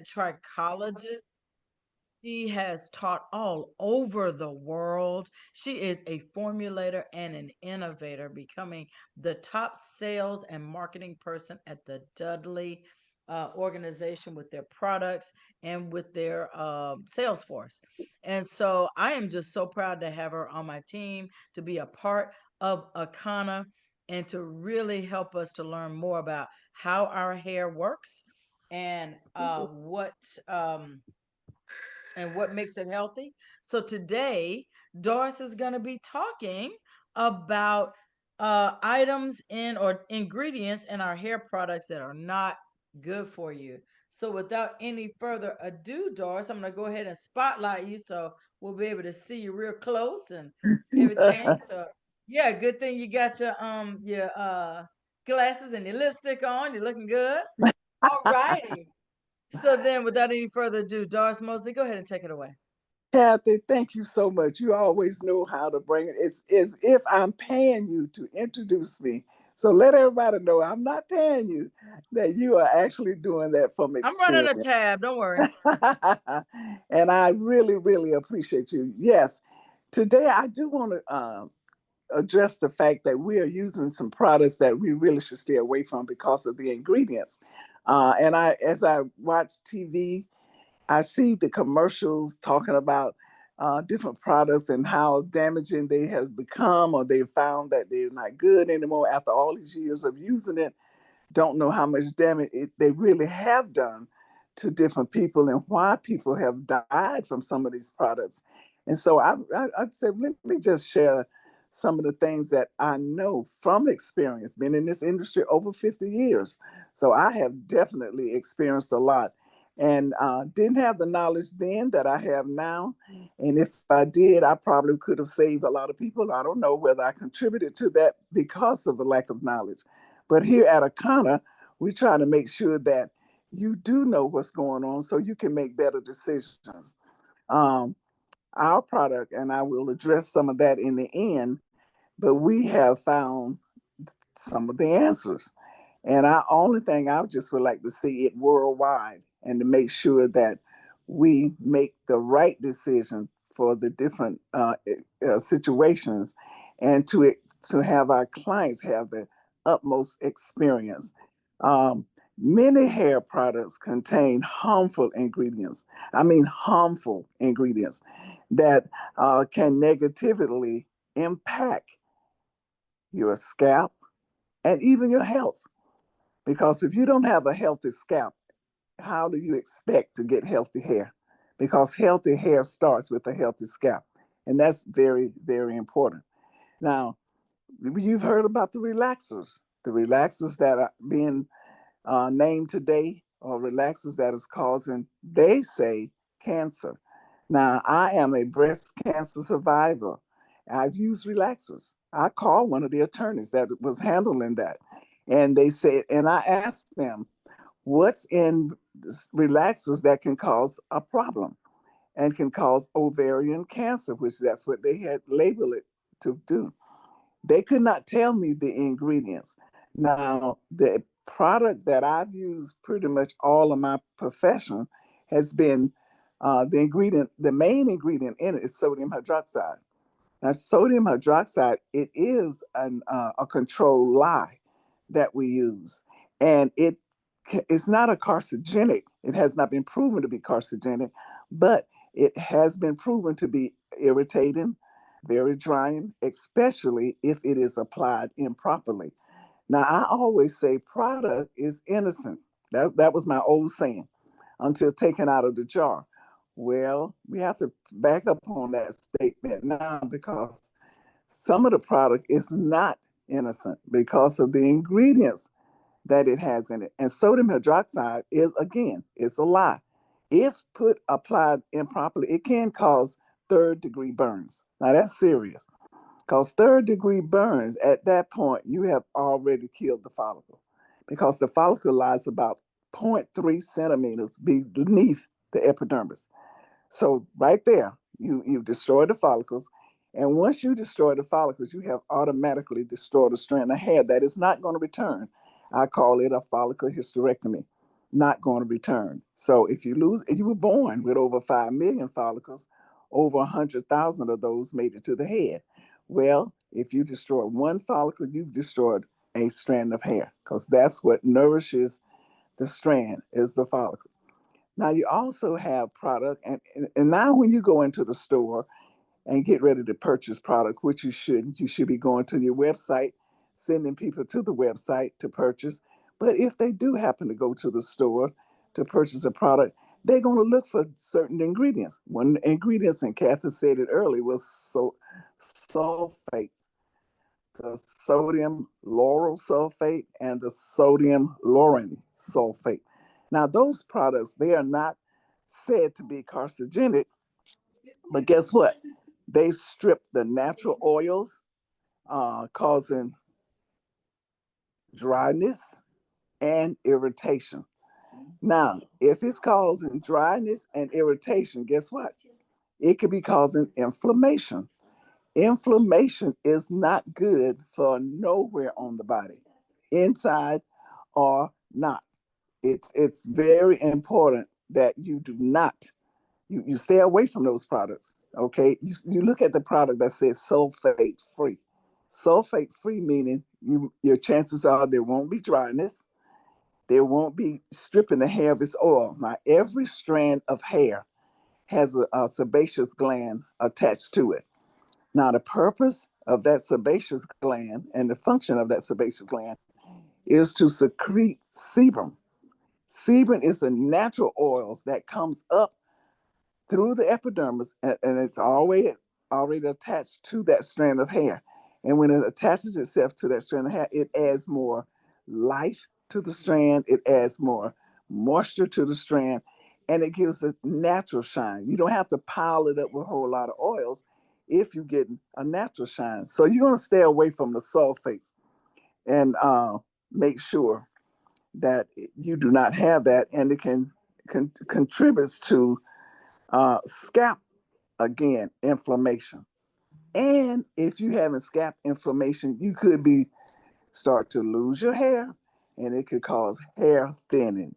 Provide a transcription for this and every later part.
trichologist. She has taught all over the world. She is a formulator and an innovator, becoming the top sales and marketing person at the Dudley organization with their products and with their sales force. And so I am just so proud to have her on my team, to be a part of Akana, and to really help us to learn more about how our hair works and what makes it healthy. So today, Doris is going to be talking about items in or ingredients in our hair products that are not good for you. So without any further ado, Doris, I'm going to go ahead and spotlight you so we'll be able to see you real close and everything. So yeah, good thing you got your glasses and your lipstick on. You're looking good. All righty. So then, without any further ado, Doris Mosley, go ahead and take it away. Kathy, thank you so much. You always know how to bring it. It's as if I'm paying you to introduce me. So let everybody know I'm not paying you, that you are actually doing that from I'm running a experience. tab. Don't worry. And I really, really appreciate you. Yes, today I do want to address the fact that we are using some products that we really should stay away from because of the ingredients. And as I watch TV, I see the commercials talking about different products and how damaging they have become, or they found that they're not good anymore after all these years of using it. Don't know how much damage they really have done to different people and why people have died from some of these products. And so I'd say, let me just share some of the things that I know from experience, been in this industry over 50 years. So I have definitely experienced a lot, and didn't have the knowledge then that I have now. And if I did, I probably could have saved a lot of people. I don't know whether I contributed to that because of a lack of knowledge. But here at Akana, we try to make sure that you do know what's going on so you can make better decisions. Um, our product, and I will address some of that in the end, but we have found some of the answers. And our only thing I just would like to see it worldwide, and to make sure that we make the right decision for the different situations, and to have our clients have the utmost experience. Um, Many hair products contain harmful ingredients. I mean, harmful ingredients that can negatively impact your scalp and even your health. Because if you don't have a healthy scalp, how do you expect to get healthy hair? Because healthy hair starts with a healthy scalp. And that's very, very important. Now, you've heard about the relaxers. The relaxers that are being named today are relaxers that is causing, they say, cancer. Now, I am a breast cancer survivor. I've used relaxers. I called one of the attorneys that was handling that. And they said, and I asked them, what's in relaxers that can cause a problem and can cause ovarian cancer, which that's what they had labeled it to do. They could not tell me the ingredients. Now, the product that I've used pretty much all of my profession has been the main ingredient in it is sodium hydroxide. Now, sodium hydroxide, it is a controlled lye that we use. And it's not a carcinogenic. It has not been proven to be carcinogenic, but it has been proven to be irritating, very drying, especially if it is applied improperly. Now, I always say product is innocent. That was my old saying until taken out of the jar. Well, we have to back up on that statement now, because some of the product is not innocent because of the ingredients that it has in it. And sodium hydroxide is, again, it's a lye. If applied improperly, it can cause third degree burns. Now that's serious, because third degree burns, at that point, you have already killed the follicle, because the follicle lies about zero point 0.3 centimeters beneath the epidermis. So right there, you've destroyed the follicles. And once you destroy the follicles, you have automatically destroyed a strand of hair that is not going to return. I call it a follicle hysterectomy. not going to return. So if you were born with over 5 million follicles, over 100,000 of those made it to the head. Well, if you destroy one follicle, you've destroyed a strand of hair, because that's what nourishes the strand, is the follicle. Now you also have product, and now when you go into the store and get ready to purchase product, which you should be going to your website, sending people to the website to purchase. But if they do happen to go to the store to purchase a product, they're going to look for certain ingredients. One of the ingredients, and Kathy said it earlier, was sulfates, the sodium lauryl sulfate and the sodium lauren sulfate. Now, those products, they are not said to be carcinogenic, but guess what? They strip the natural oils, causing dryness and irritation. Now, if it's causing dryness and irritation, guess what? It could be causing inflammation. Inflammation is not good for nowhere on the body, inside or not. It's very important that you do not, you stay away from those products. Okay, you look at the product that says sulfate free. Sulfate free meaning your chances are there won't be dryness, there won't be stripping the hair of its oil. Now, every strand of hair has a sebaceous gland attached to it. Now, the purpose of that sebaceous gland and the function of that sebaceous gland is to secrete sebum. Sebum is the natural oils that comes up through the epidermis, and it's already attached to that strand of hair. And when it attaches itself to that strand of hair, it adds more life to the strand, it adds more moisture to the strand, and it gives a natural shine. You don't have to pile it up with a whole lot of oils if you're getting a natural shine. So you're going to stay away from the sulfates and make sure that you do not have that, and it can contributes to scalp, again, inflammation. And if you having scalp inflammation, you could be start to lose your hair, and it could cause hair thinning.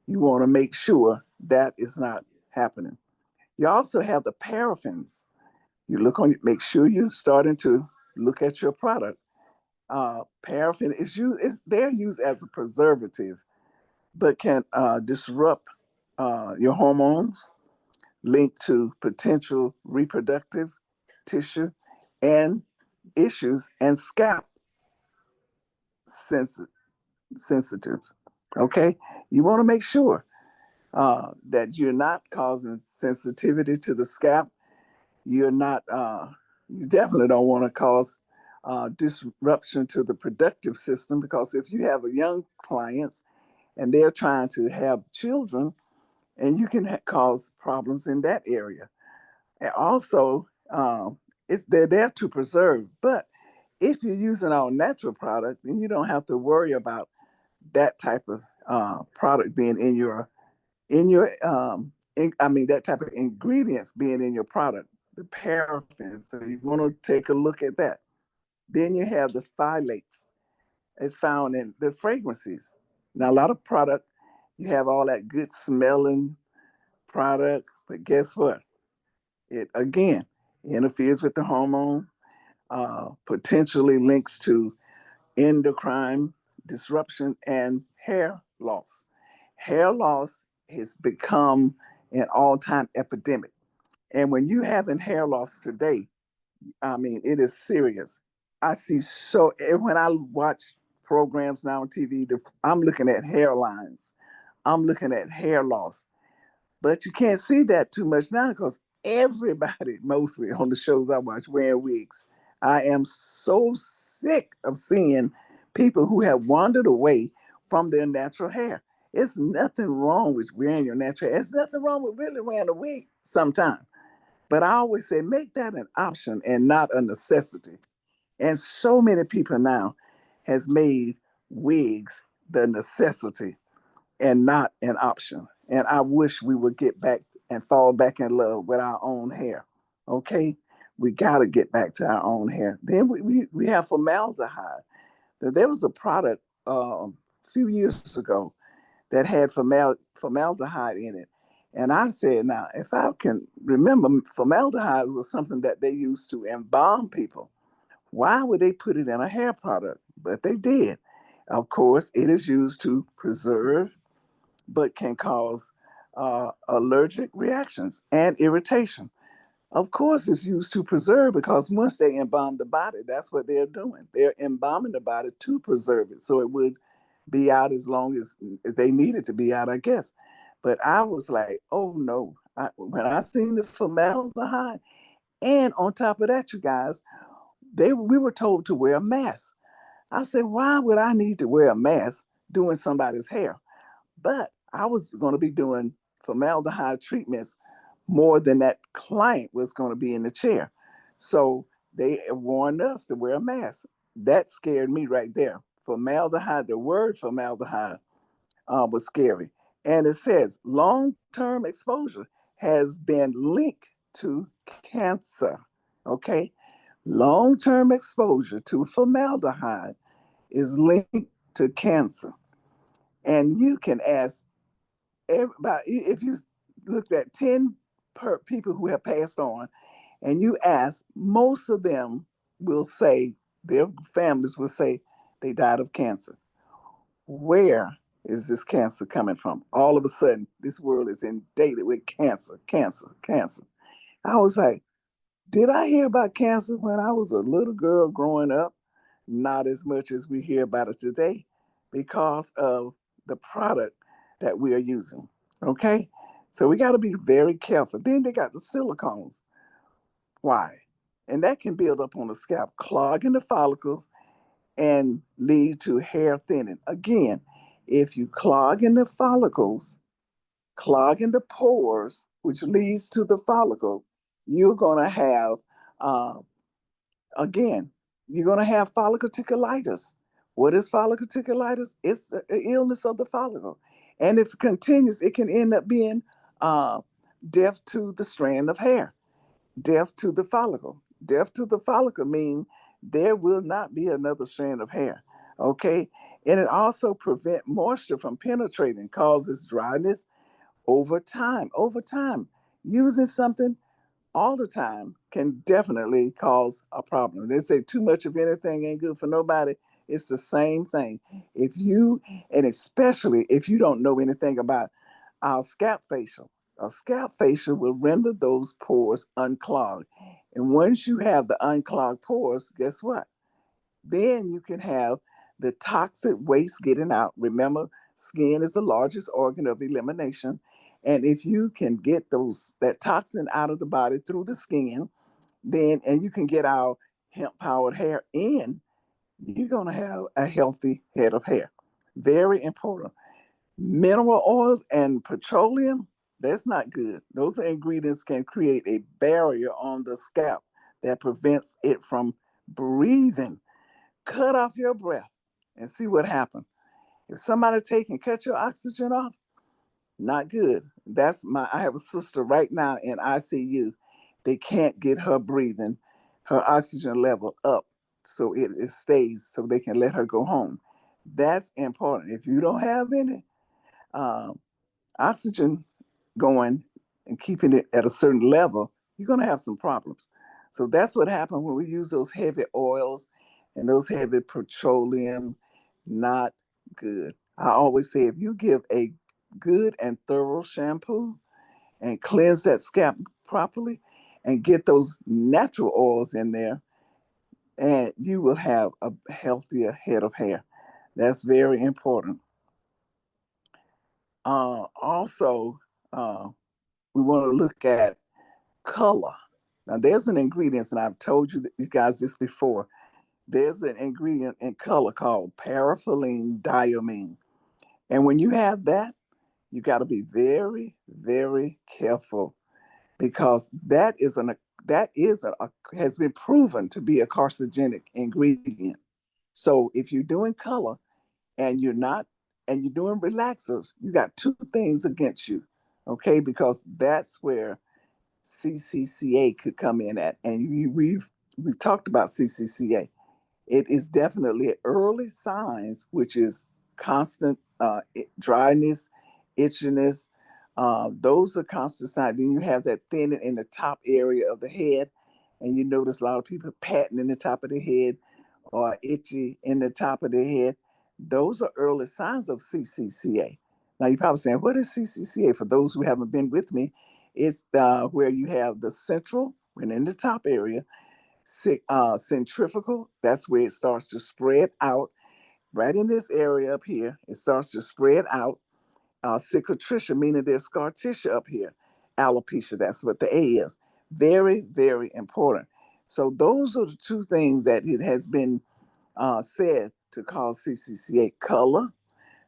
You want to make sure that is not happening. You also have the paraffins. You make sure you're starting to look at your product. Paraffin they're used as a preservative, but can disrupt your hormones, linked to potential reproductive tissue and issues, and scalp sensitive. Okay, you want to make sure that you're not causing sensitivity to the scalp. You're not. You definitely don't want to cause disruption to the productive system, because if you have a young clients and they're trying to have children, and you can cause problems in that area. And also, they're there to preserve. But if you're using our natural product, then you don't have to worry about that type of product being that type of ingredients being in your product, the paraffin. So you want to take a look at that. Then you have the phthalates. It's found in the fragrances. Now, a lot of product, you have all that good smelling product, but guess what? It again interferes with the hormone, potentially links to endocrine disruption and hair loss. Hair loss has become an all-time epidemic. And when you having hair loss today, I mean, it is serious. I see when I watch programs now on TV, I'm looking at hairlines. I'm looking at hair loss. But you can't see that too much now, because everybody, mostly on the shows I watch, wearing wigs. I am so sick of seeing people who have wandered away from their natural hair. It's nothing wrong with wearing your natural hair. It's nothing wrong with really wearing a wig sometimes. But I always say, make that an option and not a necessity. And so many people now has made wigs the necessity and not an option. And I wish we would get back and fall back in love with our own hair. Okay? We got to get back to our own hair. Then we have formaldehyde. There was a product a few years ago that had formaldehyde in it. And I said, now, if I can remember, formaldehyde was something that they used to embalm people. Why would they put it in a hair product? But they did. Of course, it is used to preserve, but can cause allergic reactions and irritation. Of course, it's used to preserve because once they embalm the body, that's what they're doing. They're embalming the body to preserve it so it would be out as long as they needed to be out, I guess. But I was like, oh no. When I seen the formaldehyde, and on top of that, you guys, we were told to wear a mask. I said, why would I need to wear a mask doing somebody's hair? But I was going to be doing formaldehyde treatments more than that client was going to be in the chair. So they warned us to wear a mask. That scared me right there. Formaldehyde, the word formaldehyde was scary. And it says long term exposure has been linked to cancer. Okay. Long term exposure to formaldehyde is linked to cancer. And you can ask everybody, if you looked at 10 people who have passed on, and you ask, most of them will say, their families will say they died of cancer. Where is this cancer coming from? All of a sudden, this world is inundated with cancer, cancer, cancer. I was like, did I hear about cancer when I was a little girl growing up? Not as much as we hear about it today because of the product that we are using. Okay? So we got to be very careful. Then they got the silicones. Why? And that can build up on the scalp, clogging the follicles and lead to hair thinning. Again, if you clog in the follicles, clog in the pores, which leads to the follicle, you're going to have, uh, again, you're going to have folliculitis. What is folliculitis? It's the illness of the follicle. And if it continues, it can end up being uh, death to the strand of hair, death to the follicle. Death to the follicle means there will not be another strand of hair. Okay. And it also prevents moisture from penetrating, causes dryness over time. Over time, using something all the time can definitely cause a problem. They say too much of anything ain't good for nobody. It's the same thing. If you, and especially if you don't know anything about our scalp facial, a scalp facial will render those pores unclogged. And once you have the unclogged pores, guess what? Then you can have the toxic waste getting out. Remember, skin is the largest organ of elimination. And if you can get that toxin out of the body through the skin, then and you can get our hemp powered hair in, you're gonna have a healthy head of hair. Very important. Mineral oils and petroleum, that's not good. Those ingredients can create a barrier on the scalp that prevents it from breathing. Cut off your breath and see what happens. If somebody take and cut your oxygen off, not good. I have a sister right now in ICU. They can't get her breathing, her oxygen level up so it stays so they can let her go home. That's important. If you don't have any um, oxygen going and keeping it at a certain level, you're going to have some problems. So that's what happens when we use those heavy oils and those heavy petroleum. Not good. I always say if you give a good and thorough shampoo and cleanse that scalp properly and get those natural oils in there, and you will have a healthier head of hair. That's very important. Also, uh, we want to look at color. Now, there's an ingredient, and I've told you guys this before. There's an ingredient in color called paraphyllene diamine. And when you have that, you got to be very, very careful because that has been proven to be a carcinogenic ingredient. So if you're doing color and you're doing relaxers, you got two things against you, okay? Because that's where CCCA could come in at, and we've talked about CCCA. It is definitely early signs, which is constant dryness, itchiness. Those are constant signs. Then you have that thinning in the top area of the head, and you notice a lot of people patting in the top of the head or itchy in the top of the head. Those are early signs of CCCA. Now you're probably saying, "What is CCCA?" For those who haven't been with me, it's where you have the central and in the top area, centrifugal. That's where it starts to spread out. Right in this area up here, it starts to spread out. Cicatricial, meaning there's scar tissue up here. Alopecia, that's what the A is. Very, very important. So those are the two things that it has been said to cause CCCA. Color,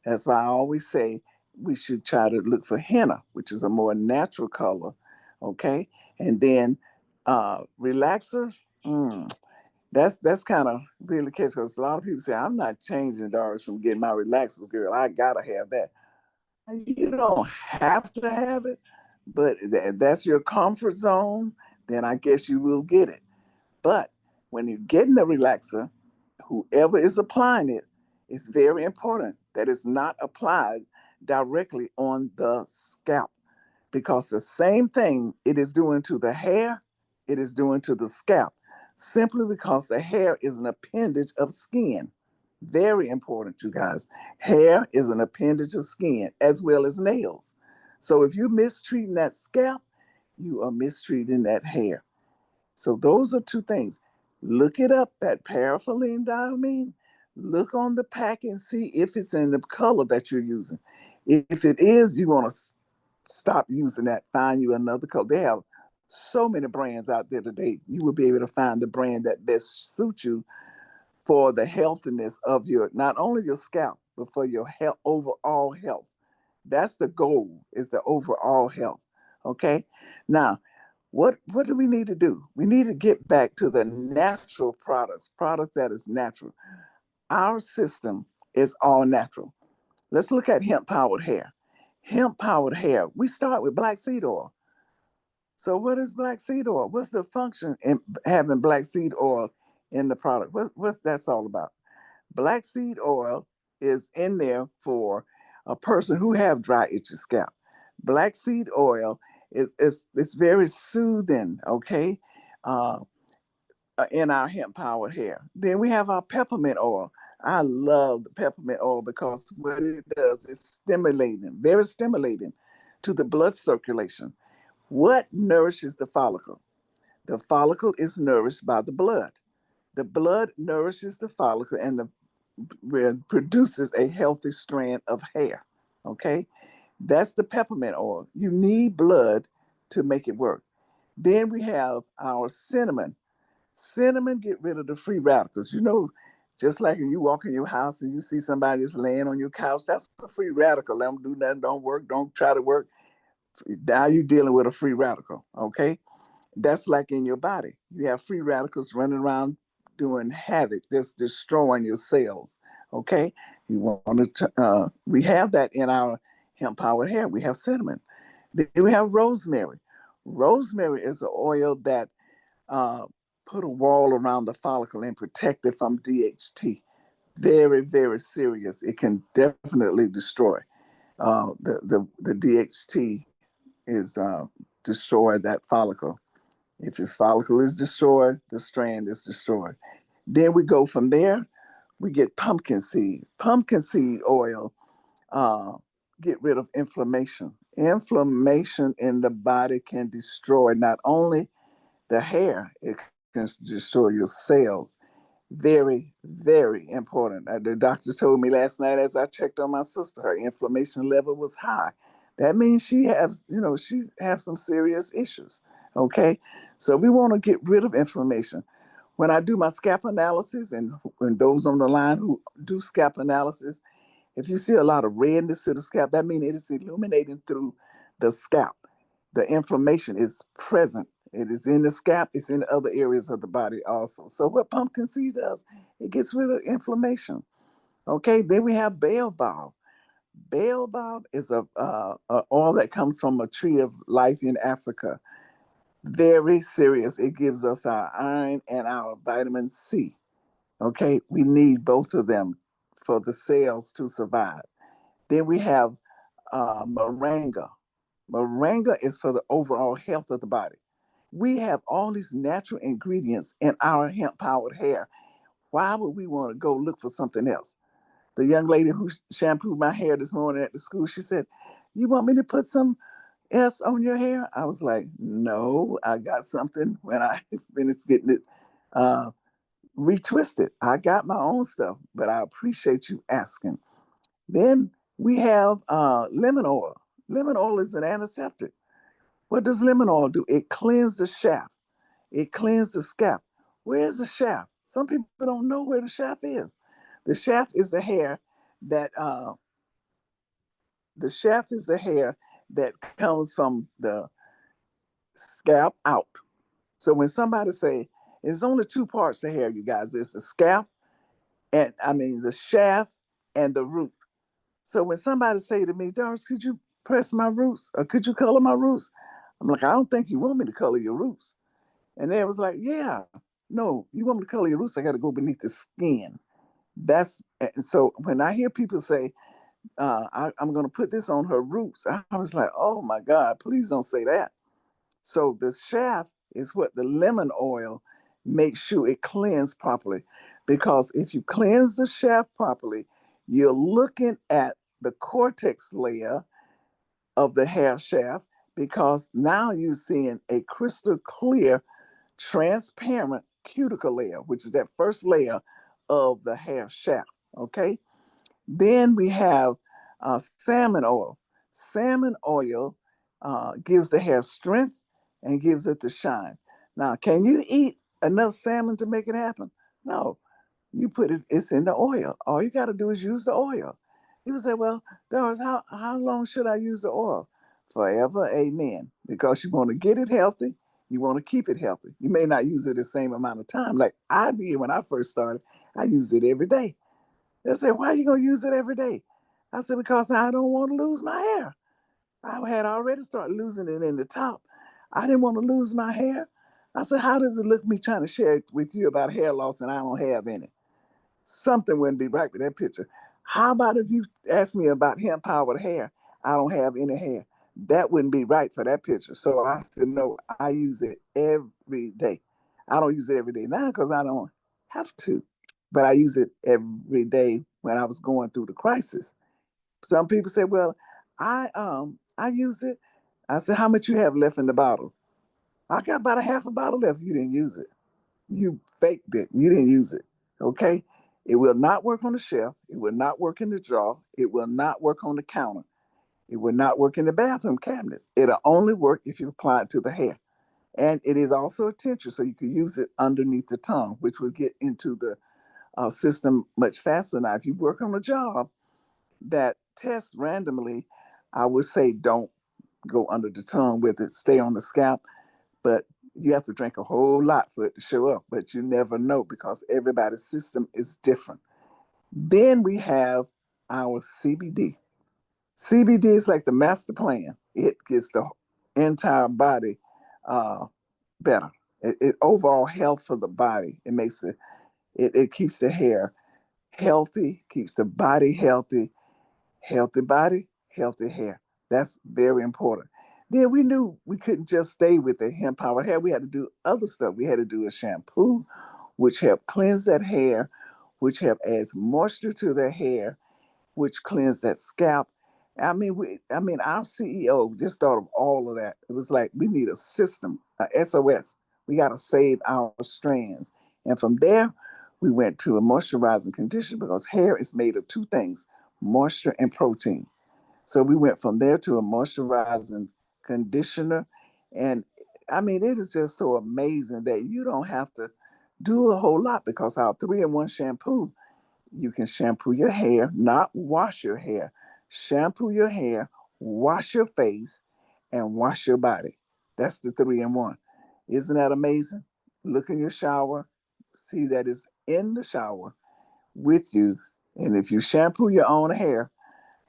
that's why I always say we should try to look for henna, which is a more natural color, okay? And then relaxers, that's kind of really catch because a lot of people say, I'm not changing Doris from getting my relaxers, girl. I gotta have that. You don't have to have it, but that's your comfort zone, then I guess you will get it. But when you're getting the relaxer, whoever is applying it, it's very important that it's not applied directly on the scalp because the same thing it is doing to the hair, it is doing to the scalp, simply because the hair is an appendage of skin. Very important, you guys. Hair is an appendage of skin as well as nails. So if you're mistreating that scalp, you are mistreating that hair. So those are two things. Look it up, that paraffin diamine. Look on the pack and see if it's in the color that you're using. If it is, you want to stop using that. Find you another color. They have so many brands out there today. You will be able to find the brand that best suits you for the healthiness of your not only your scalp but for your health, overall health. That's the goal, is the overall health. Okay. Now, what do we need to do? We need to get back to the natural products that is natural. Our system is all natural. Let's look at hemp powered hair. Hemp powered hair. We start with black seed oil. So what is black seed oil? What's the function in having black seed oil in the product? What's that's all about? Black seed oil is in there for a person who have dry, itchy scalp. Black seed oil is it's very soothing, okay, uh, in our hemp powered hair. Then we have our peppermint oil. I love the peppermint oil because what it does is stimulating, very stimulating to the blood circulation. What nourishes the follicle? The follicle is nourished by the blood. The blood nourishes the follicle and produces a healthy strand of hair. Okay, that's the peppermint oil. You need blood to make it work. Then we have our cinnamon. Cinnamon get rid of the free radicals. You know, just like when you walk in your house and you see somebody just laying on your couch, that's a free radical. Let them do nothing, don't work, don't try to work. Now you're dealing with a free radical. Okay, that's like in your body. You have free radicals running around doing havoc, just destroying your cells. Okay, you want to. We have that in our hemp powered hair. We have cinnamon. Then we have rosemary. Rosemary is an oil that uh, put a wall around the follicle and protect it from DHT. Very, very serious. It can definitely destroy the DHT is destroy that follicle. If his follicle is destroyed, the strand is destroyed. Then we go from there, we get pumpkin seed. Pumpkin seed oil uh, get rid of inflammation. Inflammation in the body can destroy not only the hair, it can destroy your cells. Very, very important. The doctor told me last night as I checked on my sister, her inflammation level was high. That means she has, she's have some serious issues. Okay, so we want to get rid of inflammation. When I do my scalp analysis, and those on the line who do scalp analysis, if you see a lot of redness to the scalp, that means it is illuminating through the scalp. The inflammation is present. It is in the scalp, it's in other areas of the body also. So what pumpkin seed does, it gets rid of inflammation. Okay, then we have baobab. Baobab is a oil that comes from a tree of life in Africa. Very serious. It gives us our iron and our vitamin C. Okay, we need both of them for the cells to survive. Then we have moringa. Moringa is for the overall health of the body. We have all these natural ingredients in our hemp powered hair. Why would we want to go look for something else? The young lady who shampooed my hair this morning at the school, she said, "You want me to put some else on your hair?" I was like, "No, I got something when I finished getting it uh, retwisted. I got my own stuff, but I appreciate you asking." Then we have lemon oil. Lemon oil is an antiseptic. What does lemon oil do? It cleans the shaft. It cleans the scalp. Where is the shaft? Some people don't know where the shaft is. The shaft is the hair that the shaft is the hair that comes from the scalp out. So when somebody say it's only two parts to hair, you guys, it's the scalp and I mean the shaft and the root. So when somebody say to me, "Doris, could you press my roots or could you color my roots?" I'm like, "I don't think you want me to color your roots." And they was like, "Yeah, no, you want me to color your roots? I got to go beneath the skin." That's so when I hear people say, I'm going to put this on her roots, I was like, "Oh my God, please don't say that." So the shaft is what the lemon oil makes sure it cleans properly. Because if you cleanse the shaft properly, you're looking at the cortex layer of the hair shaft because now you're seeing a crystal clear, transparent cuticle layer, which is that first layer of the hair shaft. Okay. Then we have salmon oil. Salmon oil gives the hair strength and gives it the shine. Now, can you eat enough salmon to make it happen? No. You put it, it's in the oil. All you got to do is use the oil. People say, "Well, Doris, how long should I use the oil?" Forever, amen. Because you want to get it healthy, you want to keep it healthy. You may not use it the same amount of time. Like I did when I first started, I used it every day. They said, "Why are you going to use it every day?" I said, "Because I don't want to lose my hair." I had already started losing it in the top. I didn't want to lose my hair. I said, "How does it look me trying to share it with you about hair loss and I don't have any?" Something wouldn't be right with that picture. How about if you ask me about hemp powered hair? I don't have any hair. That wouldn't be right for that picture. So I said, "No, I use it every day." I don't use it every day now because I don't have to, but I use it every day when I was going through the crisis. Some people say, "Well, I use it." I said, "How much you have left in the bottle?" "I got about a half a bottle left." "You didn't use it. You faked it. You didn't use it." Okay? It will not work on the shelf. It will not work in the drawer. It will not work on the counter. It will not work in the bathroom cabinets. It'll only work if you apply it to the hair. And it is also a tincture, so you can use it underneath the tongue, which will get into the system much faster. Now, if you work on a job that tests randomly, I would say don't go under the tongue with it. Stay on the scalp, but you have to drink a whole lot for it to show up. But you never know because everybody's system is different. Then we have our CBD. CBD is like the master plan. It gets the entire body uh, better. It overall health for the body. It makes it keeps the hair healthy, keeps the body healthy. Healthy body, healthy hair. That's very important. Then we knew we couldn't just stay with the hemp powered hair. We had to do other stuff. We had to do a shampoo, which helped cleanse that hair, which helped adds moisture to the hair, which cleansed that scalp. I mean, our CEO just thought of all of that. It was like we need a system, a SOS. We got to save our strands. And from there, we went to a moisturizing conditioner because hair is made of two things: moisture and protein. So we went from there to a moisturizing conditioner. And I mean, it is just so amazing that you don't have to do a whole lot because our 3-in-1 shampoo, you can shampoo your hair, not wash your hair. Shampoo your hair, wash your face, and wash your body. That's the 3-in-1. Isn't that amazing? Look in your shower, see that it's in the shower with you. And if you shampoo your own hair,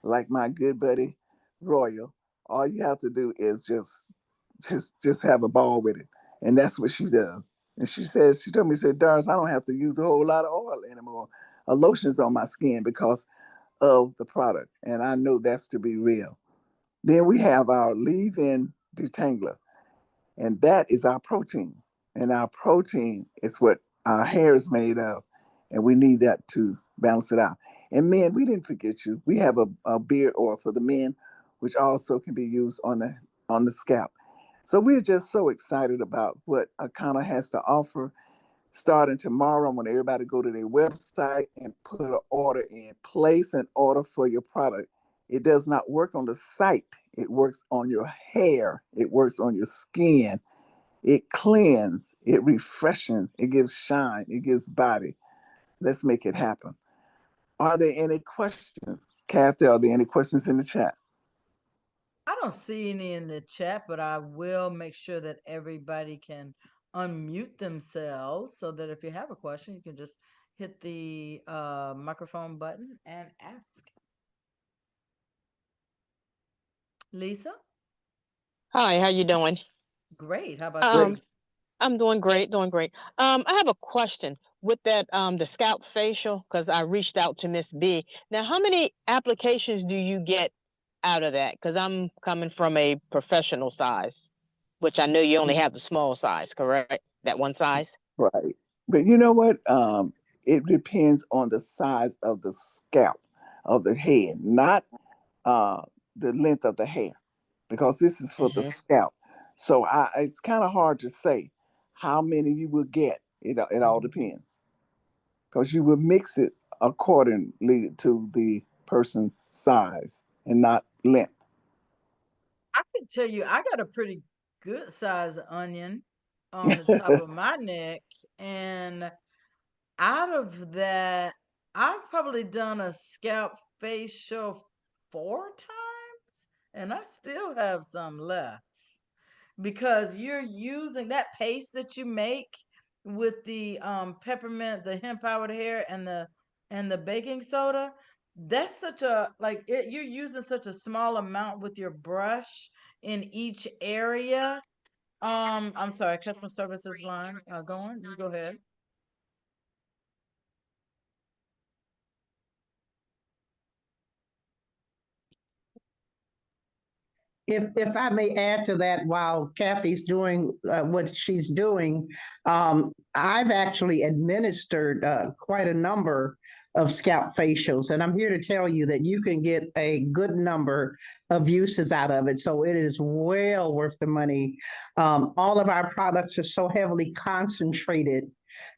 like my good buddy Royal, all you have to do is just have a ball with it. And that's what she does. And she told me, "Doris, I don't have to use a whole lot of oil anymore. lotions on my skin because of the product, and I know that's to be real. Then we have our leave-in detangler, and that is our protein. And our protein is what our hair is made of, and we need that to balance it out. And men, we didn't forget you. We have a beard oil for the men, which also can be used on the scalp. So we're just so excited about what Akana has to offer. Starting tomorrow, I want everybody to go to their website and put an order in. Place an order for your product. It does not work on the site. It works on your hair. It works on your skin. It cleans. It refreshes. It gives shine. It gives body. Let's make it happen. Are there any questions? Kathy, are there any questions in the chat? I don't see any in the chat, but I will make sure that everybody can unmute themselves so that if you have a question, you can just hit the microphone button and ask. Lisa? Hi, how you doing? Great. How about Great. you? I'm doing great, doing great. I have a question with that the scalp facial because I reached out to Miss B. Now, how many applications do you get out of that? Because I'm coming from a professional size, which I know you only have the small size, correct? That one size? Right. But you know what? It depends on the size of the scalp of the head, not uh, the length of the hair, because this is for the Hmm. scalp. So it's kind of hard to say how many you will get. It all depends because you will mix it accordingly to the person's size and not length. I can tell you, I got a pretty good size onion on the top of my neck. And out of that, I've probably done a scalp facial 4 times, and I still have some left because you're using that paste that you make with the peppermint, the hemp powdered hair, and the baking soda. That's such a like it, you're using such a small amount with your brush in each area. I'm sorry, customer services line. Go on, you go ahead. If I may add to that, while Kathy's doing what she's doing, I've actually administered quite a number of scalp facials, and I'm here to tell you that you can get a good number of uses out of it. So it is well worth the money. All of our products are so heavily concentrated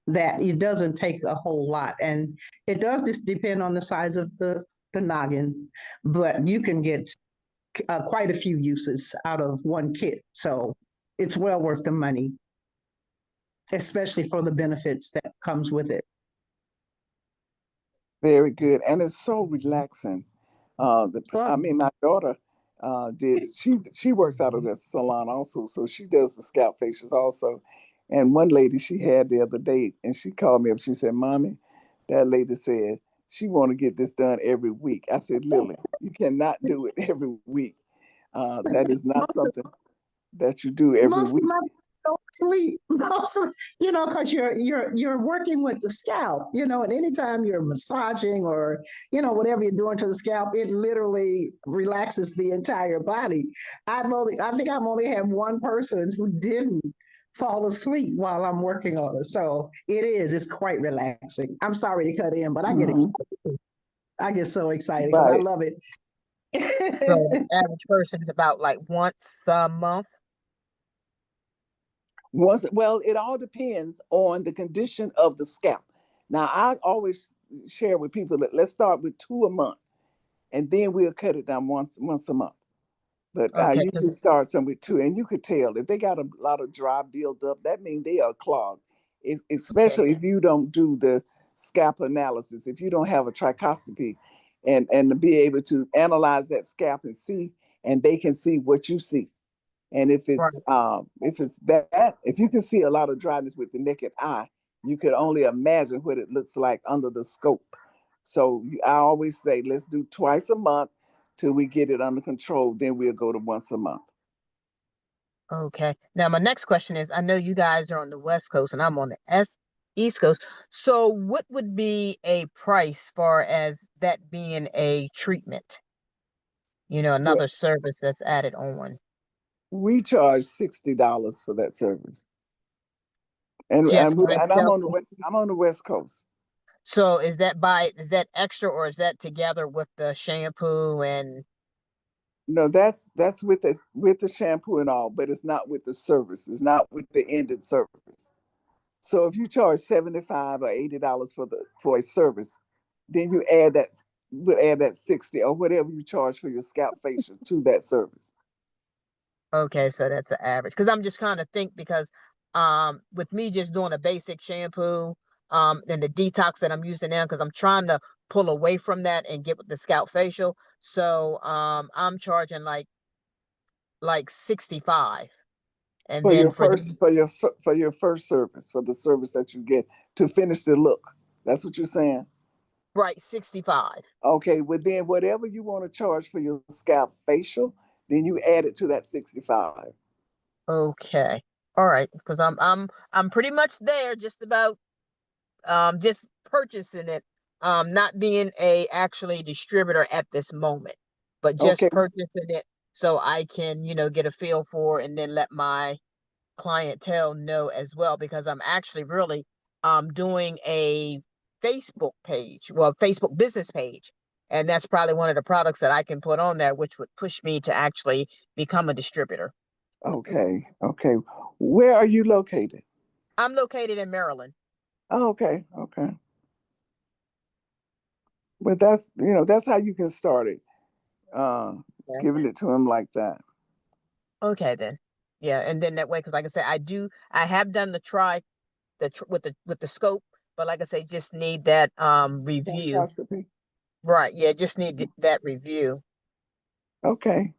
that it doesn't take a whole lot, and it does just depend on the size of the noggin, but you can get quite a few uses out of one kit. So it's well worth the money, especially for the benefits that comes with it. Very good, and it's so relaxing. I Well, mean, my daughter did. She works out of the salon also, so she does the scalp facials also. And one lady she had the other day, and she called me up. She said, "Mommy, that lady said she want to get this done every week." I said, "Lily, you cannot do it every week. That is not most something that you do every most of week." my don't sleep. Because you're working with the scalp, and anytime you're massaging or whatever you're doing to the scalp, it literally relaxes the entire body. I think I've only had one person who didn't fall asleep while I'm working on it. So it's quite relaxing. I'm sorry to cut in, but I get Mhm. excited. I get so excited because I Right. love it. So the average person is about like once a month. Well, it all depends on the condition of the scalp. Now, I always share with people that let's start with two a month, and then we'll cut it down once a month. But I Okay, usually start some with two, and you could tell if they got a lot of dry build up, that means they are clogged. okay, Especially if you don't do the scalp analysis, if you don't have a trichoscopy, and to be able to analyze that scalp and see, and they can see what you see. And right. if it's that, if you can see a lot of dryness with the naked eye, you could only imagine what it looks like under the scope. So I always say, let's do twice a month till we get it under control. Then we'll go to once a month. Okay. Now my next question is, I know you guys are on the West Coast and I'm on the East Coast. So what would be a price far as that being a treatment? Well, Another service that's added on. we charge $60 for that service. And Just and, we, for and I'm itself. on the West Coast. So is that extra or is that together with the shampoo and No, that's with the shampoo and all, but it's not with the service. It's not with the ended service. So if you charge $75 or $80 for a service, then would add that 60 or whatever you charge for your scalp facial to that service. okay, so that's an average. Because I'm just kind of think because with me just doing a basic shampoo and the detox that I'm using now because I'm trying to pull away from that and get with the scalp facial. So I'm charging like 65. And For your then for the first for your first service, for the service that you get to finish the look. That's what you're saying? right 65. Okay, well then whatever you want to charge for your scalp facial, then you add it to that 65. Okay. All right. Because I'm pretty much there, just about just purchasing it, not being a actually distributor at this moment, but just Okay, purchasing it so I can, get a feel for and then let my clientele know as well because I'm actually really doing a Facebook page, well, Facebook business page. And that's probably one of the products that I can put on there, which would push me to actually become a distributor. okay. Where are you located? I'm located in Maryland. Oh, okay. But that's how you can start it. Uh, Yeah. Giving it to him like that. Okay, then. Yeah, and then that way, because like I said, I have done with the scope, but like I say, just need that review. Possibly. Right. Yeah, just need that review. Okay.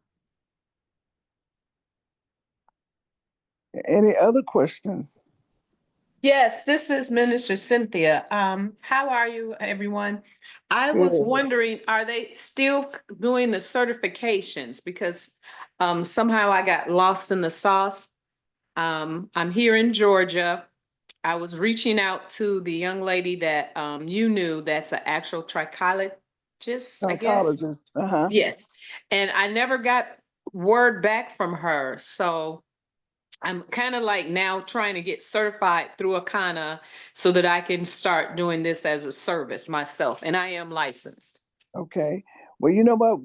Any other questions? Yes, this is Minister Cynthia. How are you, everyone? I was Good. wondering, are they still doing the certifications? Because somehow I got lost in the sauce. I'm here in Georgia. I was reaching out to the young lady that you knew that's an actual trichologist, I guess. Psychologist. Uh-huh. Yes. And I never got word back from her. So I'm kind of like now trying to get certified through Akana so that I can start doing this as a service myself. And I am licensed. Okay. Well, you know what?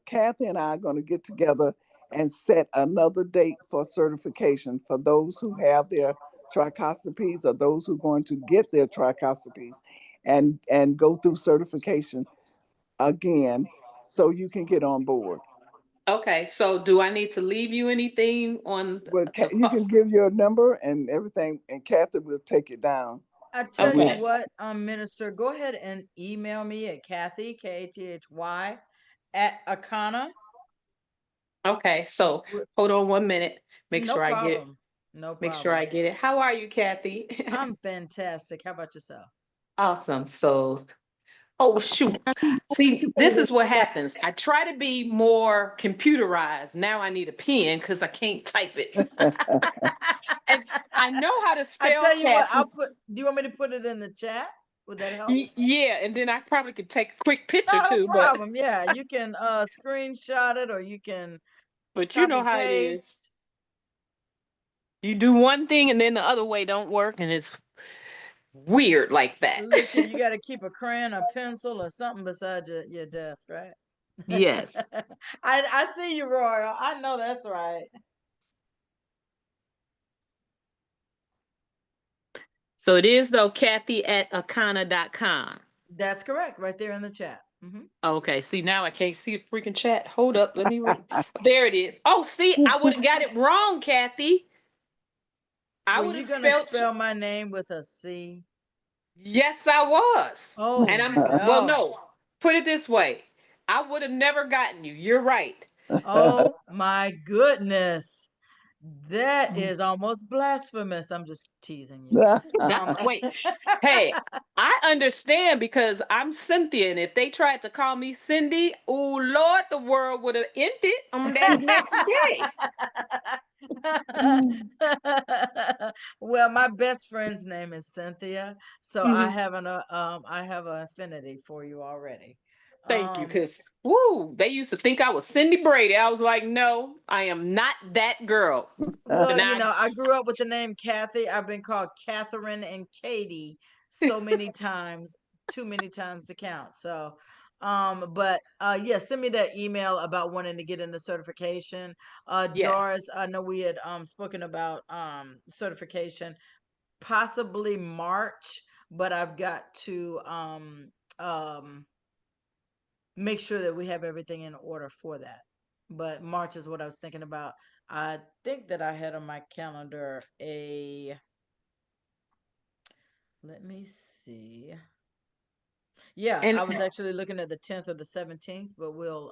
Kathy and I are going to get together and set another date for certification for those who have their trichostomies or those who are going to get their trichostomies and go through certification again so you can get on board. Okay, so do I need to leave you anything on Well, the you can give your number and everything, and Kathy will take it down. I tell you Okay. what, Minister, go ahead and email me at Kathy, Kathy, at Akana. Okay, so hold on 1 minute. Make No sure I get it. problem. No Make sure I problem. get it. How are you, Kathy? I'm fantastic. How about yourself? Awesome. So, oh shoot. See, this is what happens. I try to be more computerized. Now I need a pen because I can't type it. And I know how to I spell tell you what, Kathy. do you want me to put it in the chat? Would that help? Yeah, and then I probably could take a quick picture Not a too, problem. Yeah, you can screenshot it or you can but you copy know how it is. paste. You do one thing and then the other way don't work, and it's weird like that. Listen, you got to keep a crayon, a pencil, or something beside your desk, right? Yes. I see you, Royal. I know that's right. So it is though, Kathy at Akana.com. That's correct, right there in the chat. Mhm. Okay, see now I can't see the freaking chat. Hold up, let me read. There it is. Oh, see, I would have got it wrong, Kathy. I Were would you have gonna spelled. spell my name with a C? Yes, I was. Oh And I'm well, no. no. Put it this way. I would have never gotten you. You're right. Oh my goodness. That is almost blasphemous. I'm just teasing you. Wait, hey, I understand because I'm Cynthia, and if they tried to call me Cindy, oh Lord, the world would have ended on that next day. Well, my best friend's name is Cynthia, so Mhm. I have an affinity for you already. Thank you, Um, because woo, they used to think I was Cindy Brady. I was like, no, I am not that girl. well, And you I know, I grew up with the name Kathy. I've been called Catherine and Katie so many times, too many times to count. So, but yeah, send me that email about wanting to get into certification. yes. Doris, I know we had spoken about certification, possibly March, but I've got to um make sure that we have everything in order for that. But March is what I was thinking about. I think that I had on my calendar a, let me see. Yeah, And I was actually looking at the 10th or the 17th, but we'll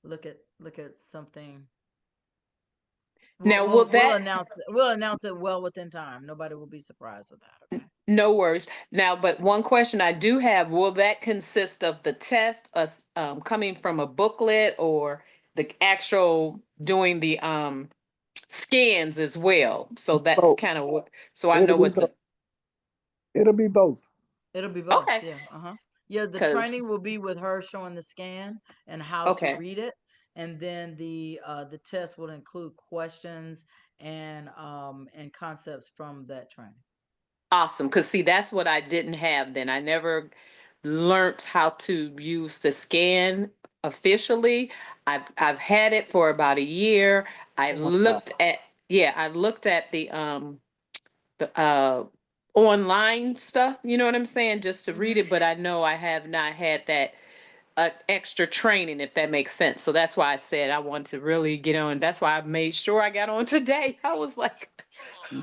look at something. now, will that We'll announce it well within time. Nobody will be surprised with that, okay? no worries. Now, but one question I do have, will that consist of the test, us coming from a booklet, or the actual doing the scans as well? So that's Both. kind of what, so I It'll know be what both. to, It'll be both. It'll be both. okay, Yeah. Uh-huh. Yeah, the because, training will be with her showing the scan and how to okay, read it. And then the test will include questions and concepts from that training. awesome. Because see, that's what I didn't have then. I never learned how to use the scan officially. I've had it for about a year. I Oh my God. looked at, yeah, I looked at the online stuff, you know what I'm saying, just to read Hmm. it, but I know I have not had that extra training, if that makes sense. So that's why I said I want to really get on. That's why I made sure I got on today. I was like,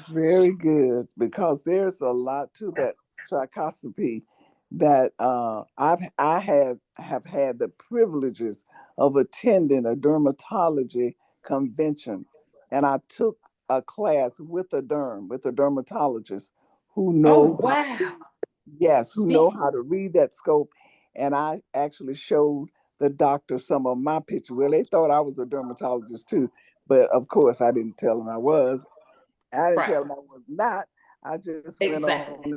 Very good, because there's a lot to that trichoscopy that I have had the privileges of attending a dermatology convention, and I took a class with with a dermatologist who oh know how wow. yes, who know See? how to read that scope. And I actually showed the doctor some of my pictures. Well, they thought I was a dermatologist too, but of course I didn't tell them I was. I didn't Right. tell them I was not. I just went Exactly.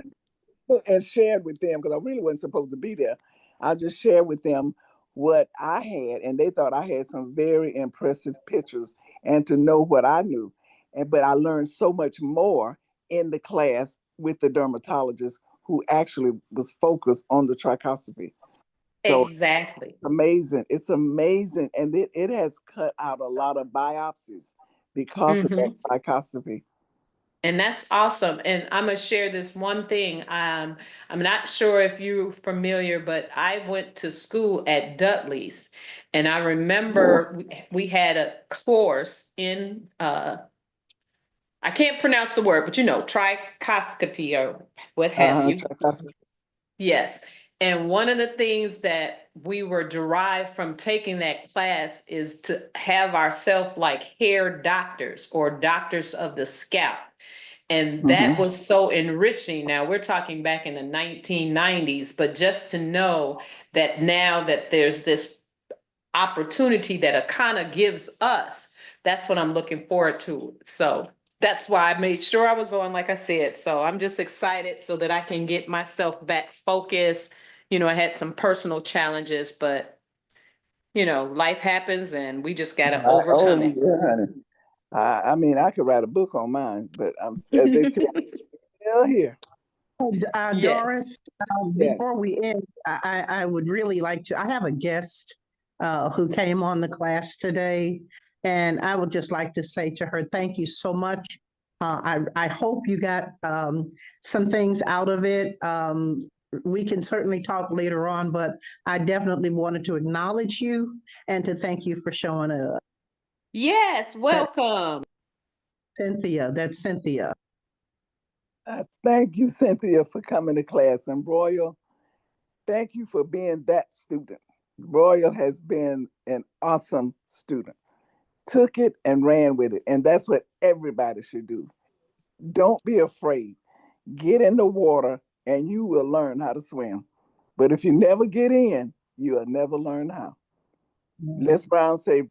on and shared with them because I really wasn't supposed to be there. I just shared with them what I had, and they thought I had some very impressive pictures and to know what I knew. And but I learned so much more in the class with the dermatologist who actually was focused on the trichoscopy. So Exactly. amazing. It's amazing. And it has cut out a lot of biopsies because of that Hmm. trichoscopy. And that's awesome. And I'm gonna share this one thing. I'm not sure if you're familiar, but I went to school at Dudley's, and I remember we had a course in I can't pronounce the word, but you know, trichoscopy or what have you. Trichoscopy. Yes. And one of the things that we were derived from taking that class is to have ourselves like hair doctors or doctors of the scalp. And that Hmm. was so enriching. Now we're talking back in the 1990s, but just to know that now that there's this opportunity that it kind of gives us, that's what I'm looking forward to. So that's why I made sure I was on, like I said. So I'm just excited so that I can get myself back focused. You know, I had some personal challenges, but you know, life happens and we just got to overcome Oh, it. yeah, honey. I mean, I could write a book on mine, but as they say, I'm still here. Yes. Doris, Yes. before we end, I would really like to, I have a guest who came on the class today, and I would just like to say to her, thank you so much. I hope you got some things out of it. We can certainly talk later on, but I definitely wanted to acknowledge you and to thank you for showing up. Yes. That Welcome. That's Cynthia. Thank you, Cynthia, for coming to class. And Royal, thank you for being that student. Royal has been an awesome student. took it and ran with it. And that's what everybody should do. Don't be afraid. Get in the water and you will learn how to swim. But if you never get in, you'll never learn how. Les Brown say,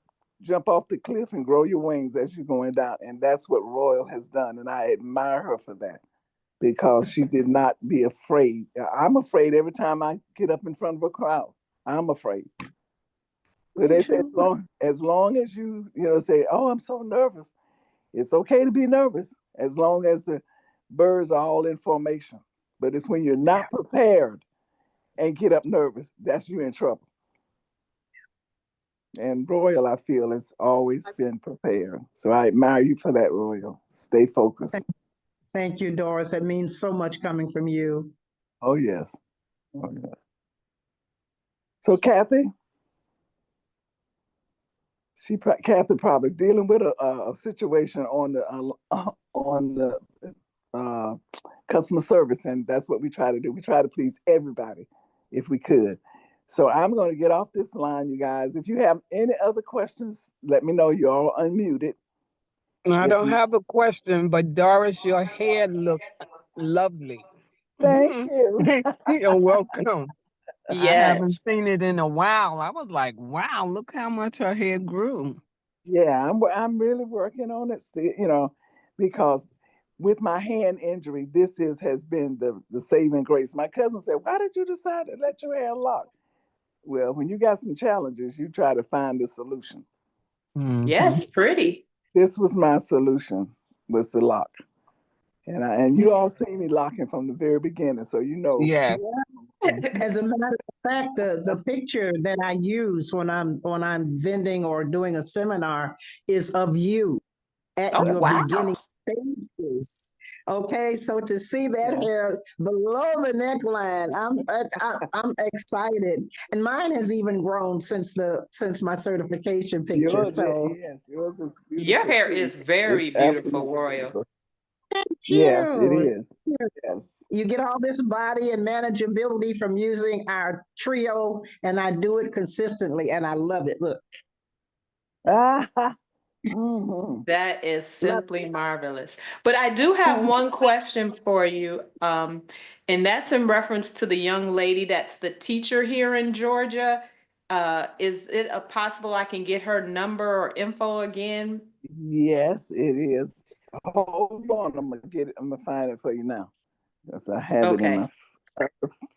jump off the cliff and grow your wings as you're going down. And that's what Royal has done. And I admire her for that because she did not be afraid. I'm afraid every time I get up in front of a crowd. I'm afraid. But they say as long as you say, oh, I'm so nervous. It's okay to be nervous as long as the birds are all in formation. But it's when you're not prepared and get up nervous, that's you in trouble. And Royal, I feel, has always been prepared. So I admire you for that, Royal. Stay focused. Thank you, Doris. That means so much coming from you. Oh, yes. Oh, yes. So Kathy? Kathy probably dealing with a situation on the customer service, and that's what we try to do. We try to please everybody if we could. So I'm going to get off this line, you guys. If you have any other questions, let me know. You're all unmuted. I don't have a question, but Doris, your hair looked lovely. Thank you. You're welcome. I Yes. haven't seen it in a while. I was like, wow, look how much her hair grew. Yeah, I'm really working on it still, because with my hand injury, this has been the saving grace. My cousin said, why did you decide to let your hair lock? Well, when you got some challenges, you try to find a solution. Yes, pretty. This was my solution, was the lock. And you all see me locking from the very beginning, so you know. Yeah. As a matter of fact, the picture that I use when I'm vending or doing a seminar is of you at Oh, your wow. beginning stages. Okay, so to see that hair below the neckline, I'm excited, and mine has even grown since my certification picture. Yours, So yes, yours is beautiful. Your hair too. is very It's beautiful, absolutely Royal. beautiful. thank Yes, it you. is. Yes. You get all this body and manageability from using our trio, and I do it consistently, and I love it. Look. Mhm. That is simply marvelous. But I do have one question for you, and that's in reference to the young lady that's the teacher here in Georgia. Is it possible I can get her number or info again? Yes, it is. Hold on, I'm gonna find it for you now. Yes, I have it in Okay. my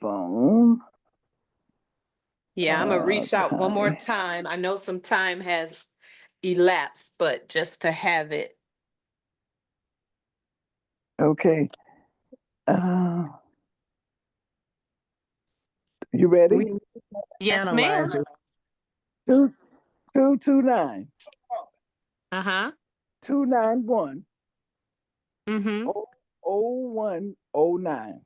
phone. Yeah, I'm gonna reach out one more Okay. time. I know some time has elapsed, but just to have it. Okay. You ready? Yes, ma'am. Analyzer. 229 Uh-huh. 291 Mm-hmm. 0109.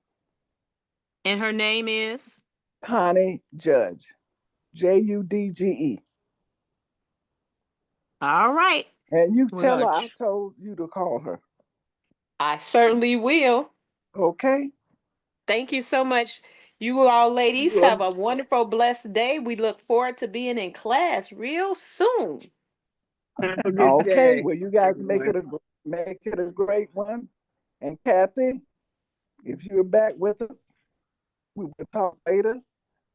And her name is? Connie Judge. Judge. All right. And you We're tell her gonna I told you to call her. I certainly will. Okay? Thank you so much. You all ladies have a Yes. wonderful, blessed day. We look forward to being in class real soon. Have a good Okay, day. well, you guys make it a great one. And Kathy, if you're back with us, we will talk later.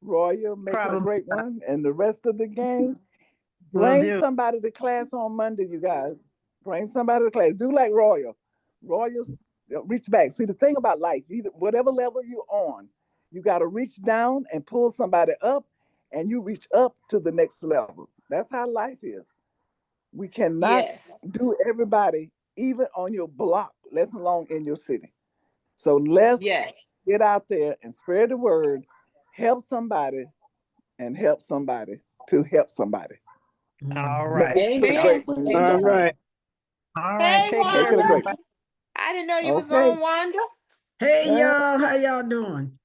Royal, make it a Probably great one. And the rest of the gang, will bring do. somebody to class on Monday, you guys. Bring somebody to class. Do like Royal. Royals, reach back. See, the thing about life, either whatever level you're on, you got to reach down and pull somebody up, and you reach up to the next level. That's how life is. We cannot Yes. do everybody, even on your block, let alone in your city. So let's Yes. get out there and spread the word, help somebody, and help somebody to help somebody. All Make right. it a Amen. great one, you All guys. right. All right. Hey, Take Make care, it a great Wanda. one. I didn't know you was Okay. on, Wanda. Hey y'all, how y'all doing?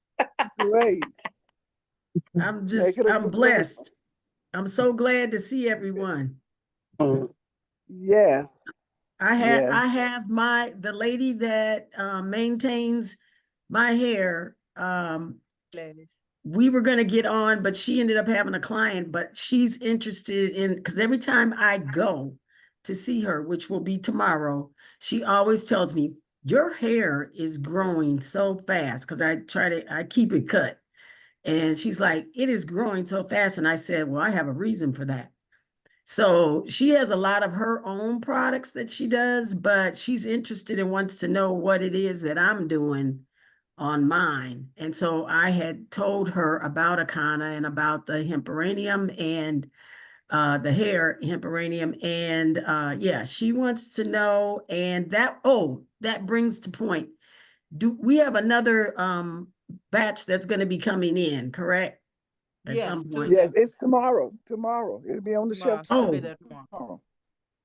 Great. I'm Make it a great blessed. I'm so glad to see everyone. one. Yes. I Yes. have the lady that maintains my hair. We were gonna get on, but she ended up having a client, but she's interested in, because every time I go, to see her, which will be tomorrow, she always tells me, your hair is growing so fast, because I keep it cut. And she's like, it is growing so fast. And I said, well, I have a reason for that. So she has a lot of her own products that she does, but she's interested and wants to know what it is that I'm doing on mine. And so I had told her about Akana and about the hemperanium and the hair hemperanium. And yeah, she wants to know. And that brings to point. Do we have another batch that's going to be coming in, correct? At Yes, some two point. of Yes, them. it's tomorrow. Tomorrow. It'll be on the Tomorrow. shelf She'll be Oh. there tomorrow. tomorrow.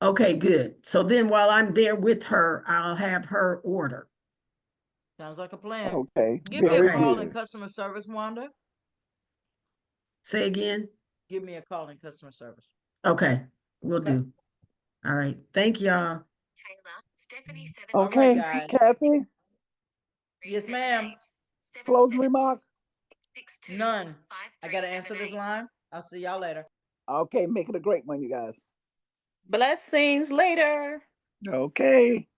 Okay, good. So then while I'm there with her, I'll have her order. Sounds like a plan. Okay, Give me a very call in good. customer service, Wanda. Say again? Give me a call in customer service. Okay, will Okay. do. All right. Thank y'all. All right, Okay, guys. Kathy, Yes, ma'am. closing remarks? None. I gotta answer this line. I'll see y'all later. Okay, make it a great one, you guys. Blessings later. Okay.